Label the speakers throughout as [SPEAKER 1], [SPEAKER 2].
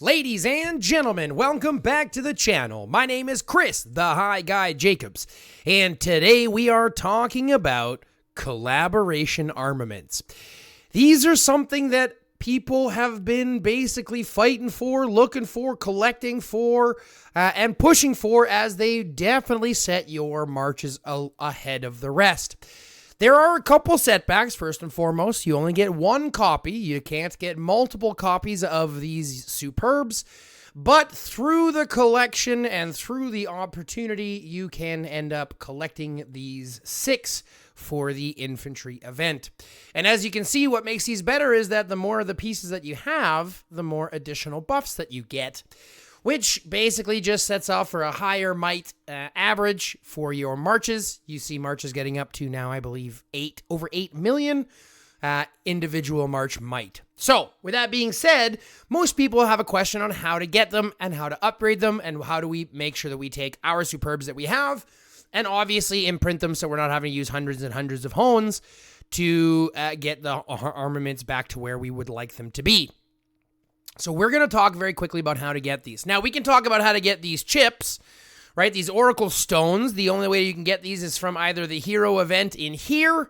[SPEAKER 1] Ladies and gentlemen, welcome back to the channel. My name is Chris, the High Guy Jacobs, and today we are talking about collaboration armaments. These are something that people have been basically fighting for, looking for, collecting for, and pushing for as they definitely set your marches ahead of the rest. There are a couple setbacks. First and foremost, you only get one copy. You can't get multiple copies of these superbs. But through the collection and through the opportunity, you can end up collecting these 6 for the infantry event. And as you can see, what makes these better is that the more of the pieces that you have, the more additional buffs that you get, which basically just sets off for a higher might average for your marches. You see marches getting up to now, I believe, over 8 million individual march might. So, with that being said, most people have a question on how to get them and how to upgrade them and how do we make sure that we take our superbs that we have and obviously imprint them so we're not having to use hundreds and hundreds of hones to get the armaments back to where we would like them to be. So we're going to talk very quickly about how to get these. Now, we can talk about how to get these chips, right? These Oracle Stones. The only way you can get these is from either the hero event in here,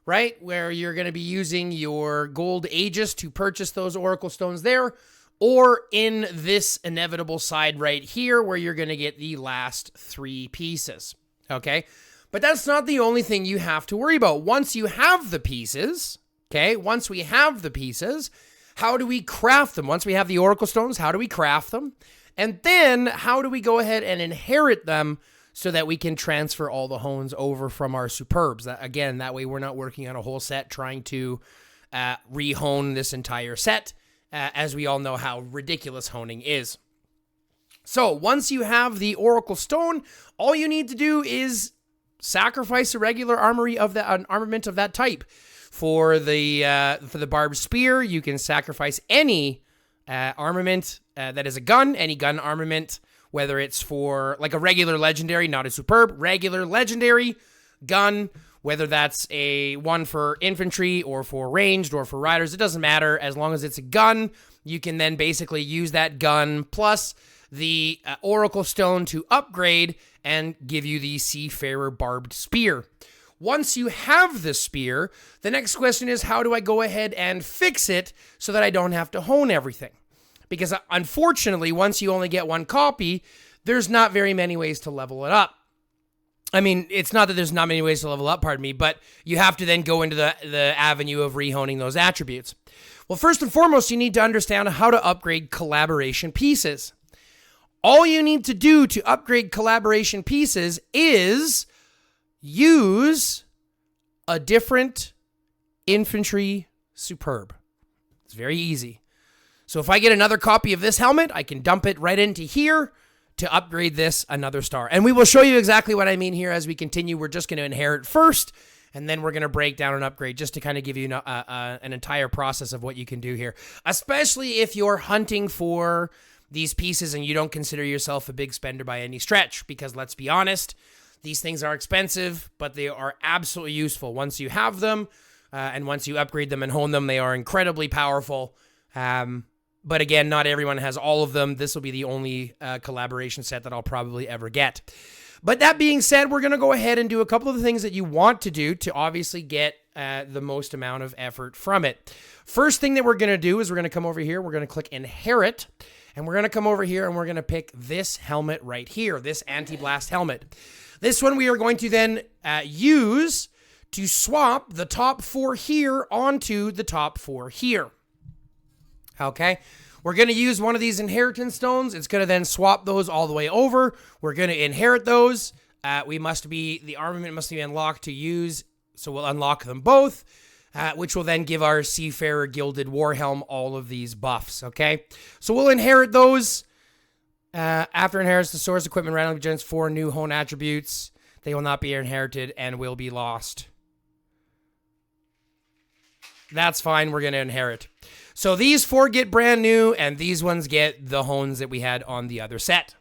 [SPEAKER 1] right, where you're going to be using your gold Aegis to purchase those Oracle Stones there, or in this inevitable side right here where you're going to get the last 3 pieces, okay? But that's not the only thing you have to worry about. Once you have the pieces, okay, once we have the pieces, how do we craft them? Once we have the Oracle Stones, how do we craft them? And then how do we go ahead and inherit them so that we can transfer all the hones over from our superbs? That way we're not working on a whole set trying to re-hone this entire set, as we all know how ridiculous honing is. So once you have the Oracle Stone, all you need to do is sacrifice a regular an armament of that type. For the barbed spear, you can sacrifice any armament that is a gun, any gun armament, whether it's for like a regular legendary, not a superb, regular legendary gun, whether that's a one for infantry or for ranged or for riders, it doesn't matter. As long as it's a gun, you can then basically use that gun plus the Oracle Stone to upgrade and give you the Seafarer barbed spear. Once you have the spear, the next question is, how do I go ahead and fix it so that I don't have to hone everything? Because unfortunately, once you only get one copy, there's not very many ways to level it up. I mean, it's not that there's not many ways to level up, but you have to then go into the avenue of rehoning those attributes. Well, first and foremost, you need to understand how to upgrade collaboration pieces. All you need to do to upgrade collaboration pieces is use a different infantry superb. It's very easy. So if I get another copy of this helmet, I can dump it right into here to upgrade this another star. And we will show you exactly what I mean here as we continue. We're just going to inherit first, and then we're going to break down and upgrade just to kind of give you an entire process of what you can do here. Especially if you're hunting for these pieces and you don't consider yourself a big spender by any stretch. Because let's be honest, these things are expensive, but they are absolutely useful. Once you have them, and once you upgrade them and hone them, they are incredibly powerful. But again, not everyone has all of them. This will be the only collaboration set that I'll probably ever get. But that being said, we're going to go ahead and do a couple of the things that you want to do to obviously get the most amount of effort from it. First thing that we're going to do is we're going to come over here. We're going to click Inherit. And we're going to come over here and we're going to pick this helmet right here, this anti-blast helmet. This one we are going to then use to swap the top 4 here onto the top 4 here. Okay, we're going to use one of these inheritance stones. It's going to then swap those all the way over. We're going to inherit those. The armament must be unlocked to use, so we'll unlock them both, which will then give our Seafarer Gilded Warhelm all of these buffs, okay? So we'll inherit those. After inherits, the source equipment randomly generates 4 new hone attributes. They will not be inherited and will be lost. That's fine. We're going to inherit. So these 4 get brand new, and these ones get the hones that we had on the other set.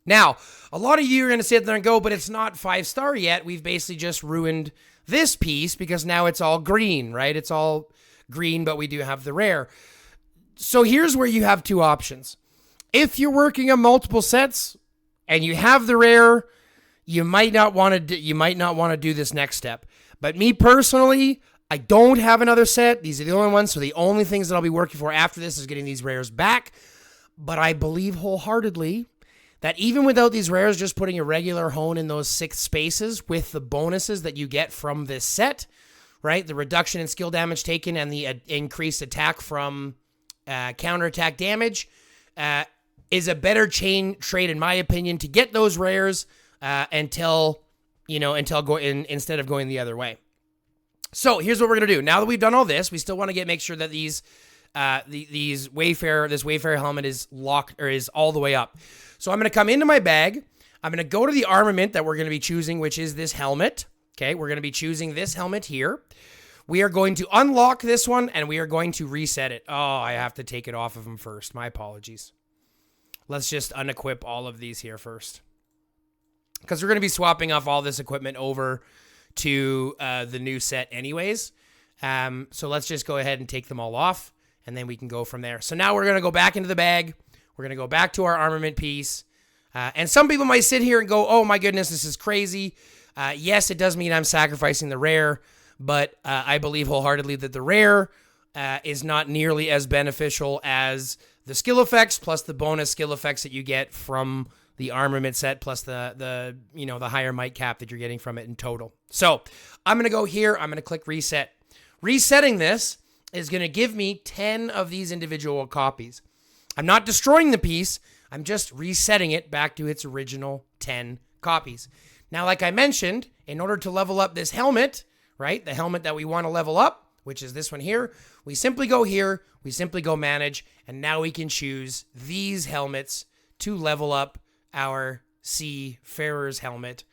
[SPEAKER 1] Now, a lot of you are going to sit there and go, but it's not 5-star yet. We've basically just ruined this piece because now it's all green, right? It's all green, but we do have the rare. So here's where you have two options. If you're working on multiple sets and you have the rare, you might not want to do this next step. But me personally, I don't have another set. These are the only ones. So the only things that I'll be working for after this is getting these rares back. But I believe wholeheartedly that even without these rares, just putting a regular hone in those 6 spaces with the bonuses that you get from this set, right? The reduction in skill damage taken and the increased attack from counterattack damage is a better chain trade, in my opinion, to get those rares instead of going the other way. So here's what we're gonna do. Now that we've done all this, we still want to make sure that this Wayfarer helmet is locked or is all the way up. So I'm gonna come into my bag. I'm gonna go to the armament that we're gonna be choosing, which is this helmet. Okay, we're gonna be choosing this helmet here. We are going to unlock this one and we are going to reset it. Oh, I have to take it off of them first. My apologies. Let's just unequip all of these here first, because we're going to be swapping off all this equipment over to the new set anyways. So let's just go ahead and take them all off, and then we can go from there. So now we're going to go back into the bag. We're going to go back to our armament piece. And some people might sit here and go, oh my goodness, this is crazy. Yes, it does mean I'm sacrificing the rare, but I believe wholeheartedly that the rare is not nearly as beneficial as the skill effects plus the bonus skill effects that you get from the armament set plus the higher might cap that you're getting from it in total. So I'm going to go here. I'm going to click reset. Resetting this is going to give me 10 of these individual copies. I'm not destroying the piece. I'm just resetting it back to its original 10 copies. Now, like I mentioned, in order to level up this helmet, right, the helmet that we want to level up, which is this one here, we simply go here, we simply go manage, and now we can choose these helmets to level up our Seafarer's helmet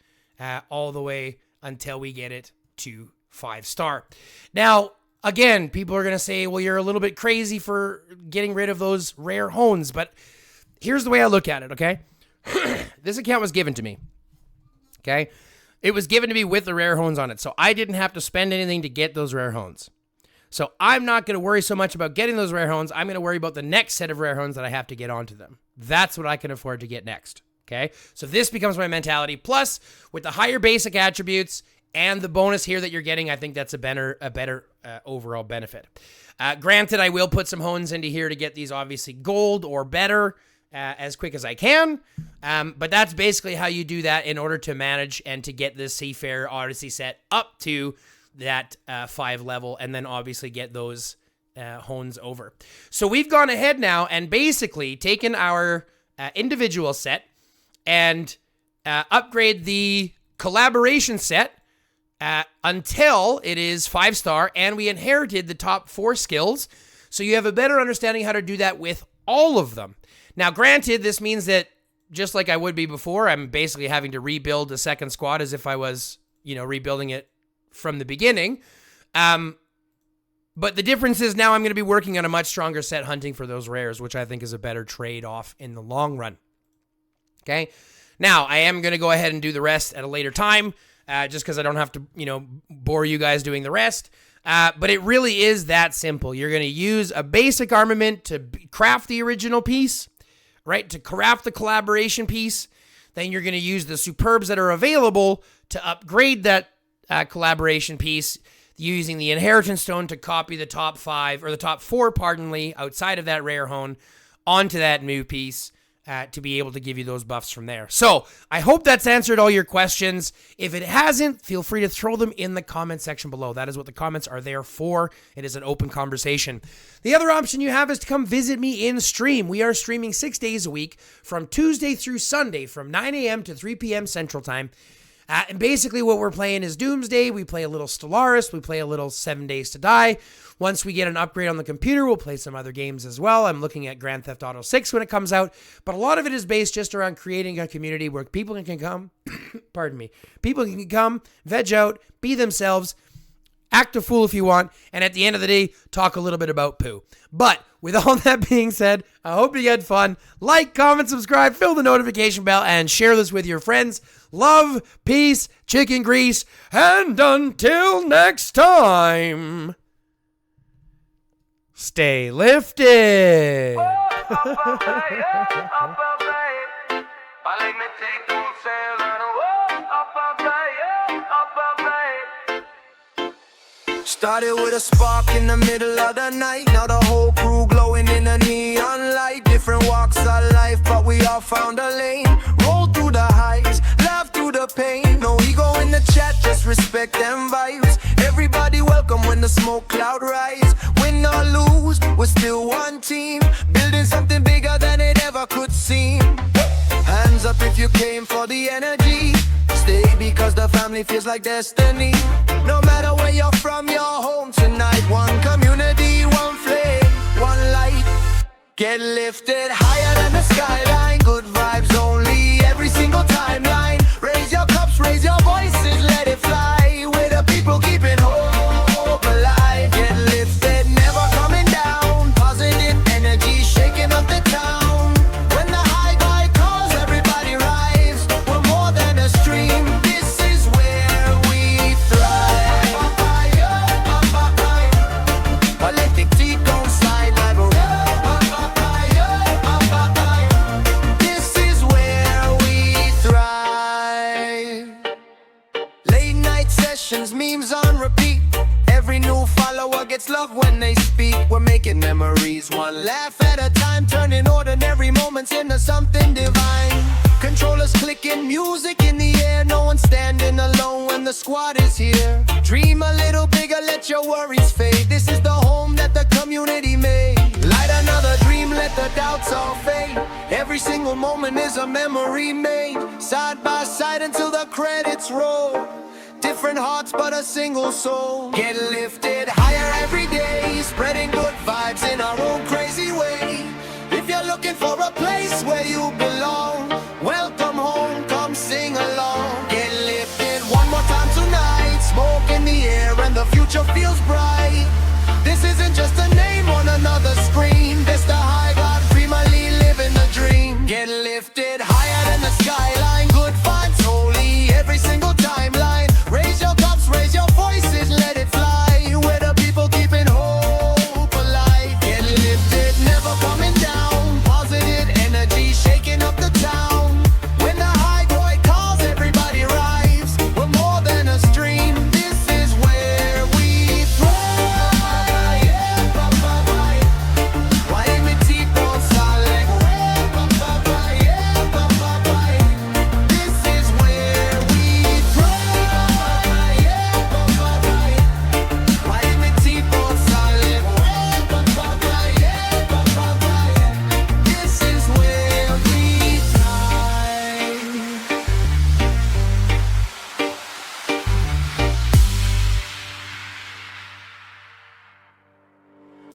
[SPEAKER 1] all the way until we get it to 5-star. Now, again, people are going to say, well, you're a little bit crazy for getting rid of those rare hones, but here's the way I look at it, okay? This account was given to me, okay? It was given to me with the rare hones on it, so I didn't have to spend anything to get those rare hones. So I'm not going to worry so much about getting those rare hones. I'm going to worry about the next set of rare hones that I have to get onto them. That's what I can afford to get next, okay? So this becomes my mentality. Plus, with the higher basic attributes and the bonus here that you're getting, I think that's a better overall benefit. Granted, I will put some hones into here to get these obviously gold or better as quick as I can. But that's basically how you do that in order to manage and to get this Seafarer Odyssey set up to that 5 level, and then obviously get those hones over. So we've gone ahead now and basically taken our individual set and upgrade the collaboration set until it is 5-star, and we inherited the top 4 skills, so you have a better understanding how to do that with all of them. Now, granted, this means that just like I would be before, I'm basically having to rebuild a second squad as if I was, rebuilding it from the beginning. But the difference is now I'm going to be working on a much stronger set hunting for those rares, which I think is a better trade-off in the long run. Okay? Now, I am going to go ahead and do the rest at a later time, just because I don't have to, bore you guys doing the rest. But it really is that simple. You're going to use a basic armament to craft the original piece, right? To craft the collaboration piece. Then you're going to use the superbs that are available to upgrade that collaboration piece, using the inheritance stone to copy the top 5, or the top 4, outside of that rare hone onto that new piece to be able to give you those buffs from there. So I hope that's answered all your questions. If it hasn't, feel free to throw them in the comment section below. That is what the comments are there for. It is an open conversation. The other option you have is to come visit me in stream. We are streaming 6 days a week from Tuesday through Sunday from 9 a.m. to 3 p.m. Central Time. And basically what we're playing is Doomsday. We play a little Stellaris. We play a little 7 Days to Die. Once we get an upgrade on the computer, we'll play some other games as well. I'm looking at Grand Theft Auto 6 when it comes out. But a lot of it is based just around creating a community where people can come, pardon me, people can come, veg out, be themselves, act a fool if you want, and at the end of the day, talk a little bit about poo. But with all that being said, I hope you had fun. Like, comment, subscribe, fill the notification bell, and share this with your friends. Love, peace, chicken grease, and until next time, stay lifted.
[SPEAKER 2] Started with a spark in the middle of the night. Now the whole crew glowing in a neon light. Different walks of life, but we all found a lane. Roll through the highs, laugh through the pain. No ego in the chat, just respect them vibes. Everybody welcome when the smoke cloud rise. Win or lose, we're still one team, building something bigger than it ever could seem. Hands up if you came for the energy. Stay because the family feels like destiny. No matter where you're from, you're home tonight. One community, one flame, one light. Get lifted higher than the skyline. Good vibes only, every single timeline. Raise your cups, raise your voices, let it fly. With the people keeping hope alive. Get lifted, never coming down. Positive energy shaking up the town. When the high vibe calls, everybody rise. We're more than a stream, this is where we thrive. Electric tea on side level. This is where we thrive. Late night sessions, memes on repeat. Every new follower gets love when they speak. We're making memories, one laugh at a time, turning ordinary moments into something divine. Controllers clicking, music in the air. No one standing alone when the squad is here. Dream a little bigger, let your worries fade. This is the home that the community made. Light another dream, let the doubts all fade. Every single moment is a memory made. Side by side until the credits roll. Different hearts but a single soul. Get lifted higher every day, spreading good vibes in our own crazy way. If you're looking for a place where you belong, welcome home, come sing along. Get lifted one more time tonight. Smoke in the air and the future feels bright.